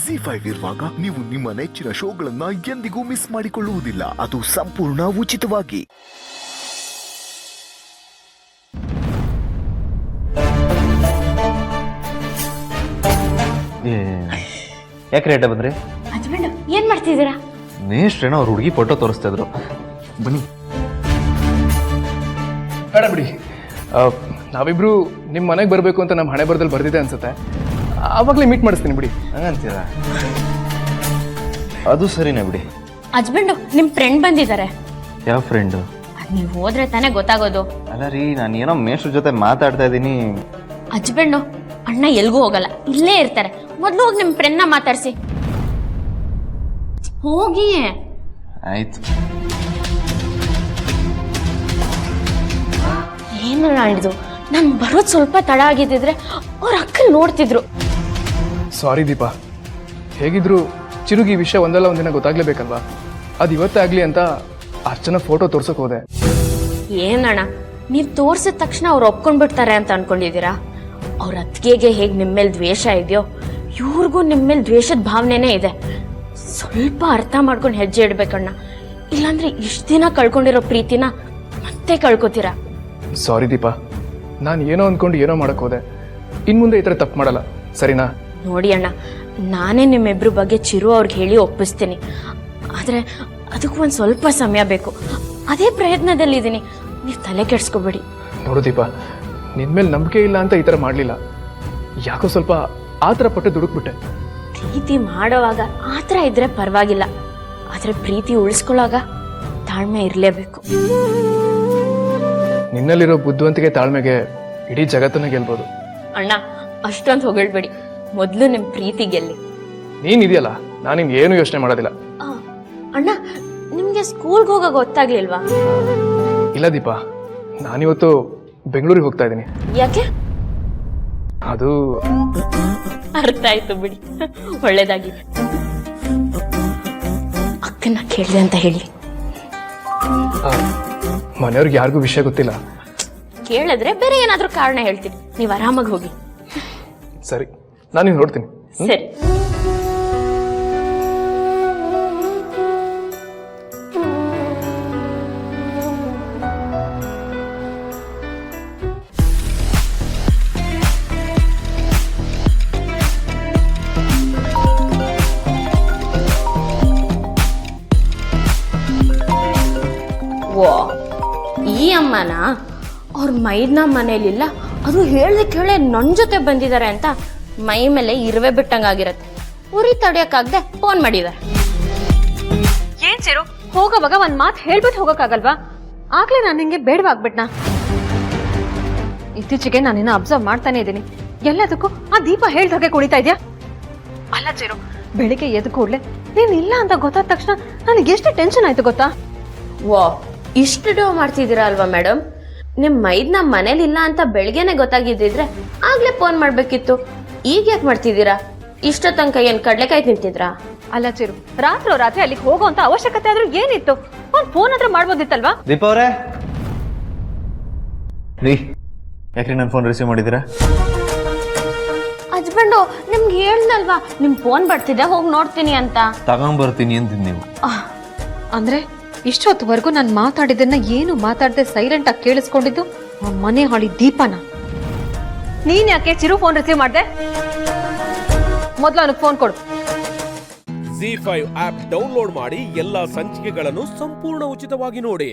ZEE5 ಇರುವಾಗ ನೀವು ನಿಮ್ಮ ನೆಚ್ಚಿನ ಶೋಗಳನ್ನ ಎಂದಿಗೂ ಮಿಸ್ ಮಾಡಿಕೊಳ್ಳುವುದಿಲ್ಲ. ಅದು ಸಂಪೂರ್ಣ ಉಚಿತವಾಗಿ. ಯಾಕೆ ರೇಟ ಬಂದ್ರಿ? ಏನ್ ಮಾಡ್ತಿದ್ದೀರಾ? ಮೇಷ್ಟ್ರೇನೋ ಅವ್ರ ಹುಡುಗಿ ಫೋಟೋ ತೋರಿಸ್ತಾ ಇದ್ರು. ಬನ್ನಿ. ಬೇಡ ಬಿಡಿ, ನಾವಿಬ್ರು ನಿಮ್ಮ ಮನೆಗೆ ಬರಬೇಕು ಅಂತ ನಮ್ಮ ಹಣೆ ಬರದಲ್ಲಿ ಬರ್ದಿದೆ ಅನ್ಸುತ್ತೆ. ಆವಾಗಲೇ ಮೀಟ್ ಮಾಡಿಸ್ತೀನಿ ಬಿಡಿ. ಹಂಗಂತೀರಾ? ಅದು ಸರಿನಾ ಬಿಡಿ. ಹಸ್ಬೆಂಡು ನಿಮ್ ಫ್ರೆಂಡ್ ಬಂದಿದ್ದಾರೆ. ಯಾವ ಫ್ರೆಂಡು? ನೀವು ಹೋದ್ರೆ ತಾನೇ ಗೊತ್ತಾಗೋದು. ಅಲ್ಲ ರೀ, ನಾನು ಏನೋ ಮೇಷ್ಟ್ರ ಜೊತೆ ಮಾತಾಡ್ತಾ ಇದ್ದೀನಿ. ಹಸ್ಬೆಂಡು ಅಣ್ಣ ಎಲ್ಗೂ ಹೋಗಲ್ಲ, ಇಲ್ಲೇ ಇರ್ತಾರೆ. ಮೊದ್ಲು ಹೋಗಿ ನಿಮ್ ಫ್ರೆಂಡ್ನ ಮಾತಾಡ್ಸಿ. ಹೋಗಿ. ಆಯ್ತು. ಏನಲ್ಲ ಹಿಡಿದು ನಾನು ಬರೋದು ಸ್ವಲ್ಪ ತಡ ಆಗಿದ್ದಿದ್ರೆ ಅವ್ರ ಅಕ್ಕಲ್ ನೋಡ್ತಿದ್ರು. ಸಾರಿ ದೀಪಾ, ಹೇಗಿದ್ರು ಚಿರುಗಿ ಈ ವಿಷಯ ಒಂದಲ್ಲ ಒಂದಿನ ಗೊತ್ತಾಗ್ಲೇಬೇಕಲ್ವಾ? ಅದು ಇವತ್ತೇ ಆಗ್ಲಿ ಅಂತ ಅರ್ಚನಾ ಫೋಟೋ ತೋರ್ಸಕ್ ಹೋದೆ. ಏನಣ್ಣ, ನೀವು ತೋರ್ಸಿದ ತಕ್ಷಣ ಅವ್ರು ಒಪ್ಕೊಂಡ್ಬಿಡ್ತಾರೆ ಅಂತ ಅನ್ಕೊಂಡಿದ್ದೀರಾ? ಅವ್ರ ಅತ್ತಿಗೆಗೆ ಹೇಗೆ ನಿಮ್ಮ ಮೇಲೆ ದ್ವೇಷ ಇದೆಯೋ ಇವ್ರಿಗೂ ನಿಮ್ಮ ಮೇಲೆ ದ್ವೇಷದ ಭಾವನೆನೇ ಇದೆ. ಸ್ವಲ್ಪ ಅರ್ಥ ಮಾಡ್ಕೊಂಡು ಹೆಜ್ಜೆ ಇಡ್ಬೇಕಣ್ಣ, ಇಲ್ಲಾಂದ್ರೆ ಇಷ್ಟು ದಿನ ಕಳ್ಕೊಂಡಿರೋ ಪ್ರೀತಿನ ಮತ್ತೆ ಕಳ್ಕೊತೀರಾ. ಸಾರಿ ದೀಪಾ, ನಾನು ಏನೋ ಅಂದ್ಕೊಂಡು ಏನೋ ಮಾಡಕ್ ಹೋದೆ. ಇನ್ಮುಂದೆ ಈ ಥರ ತಪ್ಪು ಮಾಡಲ್ಲ, ಸರಿನಾ? ನೋಡಿ ಅಣ್ಣ, ನಾನೇ ನಿಮ್ಮಿಬ್ರ ಬಗ್ಗೆ ಚಿರು ಅವ್ರಿಗೆ ಹೇಳಿ ಒಪ್ಪಿಸ್ತೀನಿ. ಆದರೆ ಅದಕ್ಕೂ ಒಂದು ಸ್ವಲ್ಪ ಸಮಯ ಬೇಕು. ಅದೇ ಪ್ರಯತ್ನದಲ್ಲಿದ್ದೀನಿ, ನೀವು ತಲೆ ಕೆಡಿಸ್ಕೋಬೇಡಿ. ನೋಡು ದೀಪಾ, ನಿನ್ ಮೇಲೆ ನಂಬಿಕೆ ಇಲ್ಲ ಅಂತ ಈ ಥರ ಮಾಡಲಿಲ್ಲ. ಯಾಕೋ ಸ್ವಲ್ಪ ಆ ಥರ ಪಟ್ಟು ದುಡುಕ್ಬಿಟ್ಟೆ. ಪ್ರೀತಿ ಮಾಡೋವಾಗ ಆ ಥರ ಇದ್ರೆ ಪರವಾಗಿಲ್ಲ, ಆದರೆ ಪ್ರೀತಿ ಉಳಿಸ್ಕೊಳ್ಳೋವಾಗ ತಾಳ್ಮೆ ಇರಲೇಬೇಕು. ನಿನ್ನಲ್ಲಿರೋ ಬುದ್ಧಿವಂತಿಕೆ ತಾಳ್ಮೆಗೆ ಇಡೀ ಜಗತ್ತನ್ನ ಗೆಲ್ಬೋದು. ಅಣ್ಣ ಅಷ್ಟೊಂದು ಹೊಗಳ್ಬೇಡಿ, ಮೊದಲು ನಿಮ್ಮ ಪ್ರೀತಿ ಗೆಲ್ಲಿ. ನೀನಿದೆಯಲ್ಲ, ನಾನು ನಿಮ್ಗೆ ಏನು ಯೋಚನೆ ಮಾಡೋದಿಲ್ಲ. ಅಣ್ಣ, ನಿಮಗೆ ಸ್ಕೂಲ್ಗೆ ಹೋಗೋ ಗೊತ್ತಾಗ್ಲಿಲ್ವಾ? ಇಲ್ಲ ದೀಪಾ, ನಾನಿವತ್ತು ಬೆಂಗಳೂರಿಗೆ ಹೋಗ್ತಾ ಇದ್ದೀನಿ. ಯಾಕೆ? ಅದು ಅರ್ಥ ಆಯ್ತು ಬಿಡಿ, ಒಳ್ಳೇದಾಗಿ. ಅಕ್ಕನ ಕೇಳಿದೆ ಅಂತ ಹೇಳಿ. ಮನೆಯವ್ರಿಗೆ ಯಾರಿಗೂ ವಿಷಯ ಗೊತ್ತಿಲ್ಲ. ಕೇಳಿದ್ರೆ ಬೇರೆ ಏನಾದ್ರೂ ಕಾರಣ ಹೇಳ್ತೀನಿ, ನೀವು ಆರಾಮಾಗಿ ಹೋಗಿ. ಸರಿ, ನಾನು ನೋಡ್ತೀನಿ. ಸರಿ. ಓ, ಈ ಅಮ್ಮನ ಅವ್ರ ಮೈದ್ನ ಮನೇಲಿಲ್ಲ, ಅದು ಹೇಳ್ದೆ ಕೇಳೆ ನನ್ನ ಜೊತೆ ಬಂದಿದ್ದಾರೆ ಅಂತ ಮೈ ಮೇಲೆ ಇರುವೆ ಬಿಟ್ಟಂಗಾಗಿರತ್ತೆ. ಉರಿ ತಡಿಯಕ್ಕಾಗದೆ ಫೋನ್ ಮಾಡಿದ್ದಾರೆ. ಏನ್ ಚಿರು, ಹೋಗೋವಾಗ ಒಂದ್ ಮಾತು ಹೇಳ್ಬಿಟ್ಟು ಹೋಗಕ್ಕಾಗಲ್ವಾ? ಆಗ್ಲೇ ನಾನು ನಿಂಗೆ ಬೇಡವಾಗ್ಬಿಟ್ನಾ? ಇತ್ತೀಚೆಗೆ ನಾನಿನ್ನ ಅಬ್ಸರ್ವ್ ಮಾಡ್ತಾನೆ ಇದ್ದೀನಿ. ಎಲ್ಲದಕ್ಕೂ ಆ ದೀಪ ಹೇಳ್ದಾಗೆ ಕುಡಿತಾ ಇದ್ಯಾ? ಅಲ್ಲ ಚಿರು, ಬೆಳಿಗ್ಗೆ ಎದ್ದು ಕೂಡ್ಲೆ ನೀನ್ ಇಲ್ಲ ಅಂತ ಗೊತ್ತಾದ ತಕ್ಷಣ ನನಗೆ ಎಷ್ಟು ಟೆನ್ಷನ್ ಆಯ್ತು ಗೊತ್ತಾ? ಓ, ಇಷ್ಟು ಡೋ ಮಾಡ್ತಿದ್ದೀರಾ ಅಲ್ವಾ ಮೇಡಮ್? ನಿಮ್ ಮೈದ್ನ ಮನೇಲಿಲ್ಲ ಅಂತ ಬೆಳಗ್ಗೆನೆ ಗೊತ್ತಾಗಿದ್ದಿದ್ರೆ ಆಗ್ಲೇ ಫೋನ್ ಮಾಡ್ಬೇಕಿತ್ತು. ಈಗ ಯಾಕೆ ಮಾಡ್ತಿದ್ದೀರಾ? ಇಷ್ಟೋ ತನಕ ಏನ್ ಕಡ್ಲೆಕಾಯಿ ತಿಂತಿದ್ರಾ? ಅಲ್ಲ ಚಿರು, ರಾತ್ರಿ ಅಲ್ಲಿಗೆ ಹೋಗೋಂತ ಅವಶ್ಯಕತೆ ಆದ್ರೂ ಏನಿತ್ತು? ಒಂದ್ ಫೋನ್ ಆದ್ರೂ ಮಾಡ್ಬೋದಿತ್ತಲ್ವಾ? ದೀಪ ಅವರೇ, ರೀ ಯಾಕ್ರಿ ನನ್ನ ಫೋನ್ ರಿಸೀವ್ ಮಾಡಿದ್ದೀರಾ? ಹಸ್ಬೆಂಡು ನಿಮ್ಗೆ ಹೇಳ್ದಲ್ವಾ ನಿಮ್ ಫೋನ್ ಬರ್ತಿದೆ, ಹೋಗಿ ನೋಡ್ತೀನಿ ಅಂತ. ತಗೊಂಬರ್ತೀನಿ ಅಂತಿದ್ ನೀವು. ಅಂದ್ರೆ ಇಷ್ಟೊತ್ತವರೆಗೂ ನಾನು ಮಾತಾಡಿದ್ದನ್ನ ಏನು ಮಾತಾಡದೆ ಸೈಲೆಂಟ್ ಆಗಿ ಕೇಳಿಸ್ಕೊಂಡಿದ್ದು ಆ ಮನೆ ಹಾಳಿ ದೀಪನ. ನೀನ್ ಯಾಕೆ ಚಿರು ಫೋನ್ ರಿಸೀವ್ ಮಾಡ್ದೆ? ಮೊದ್ಲು ಅವನಿಗೆ ಫೋನ್ ಕೊಡು. ZEE5 ಆಪ್ ಡೌನ್ಲೋಡ್ ಮಾಡಿ ಎಲ್ಲಾ ಸಂಚಿಕೆಗಳನ್ನು ಸಂಪೂರ್ಣ ಉಚಿತವಾಗಿ ನೋಡಿ.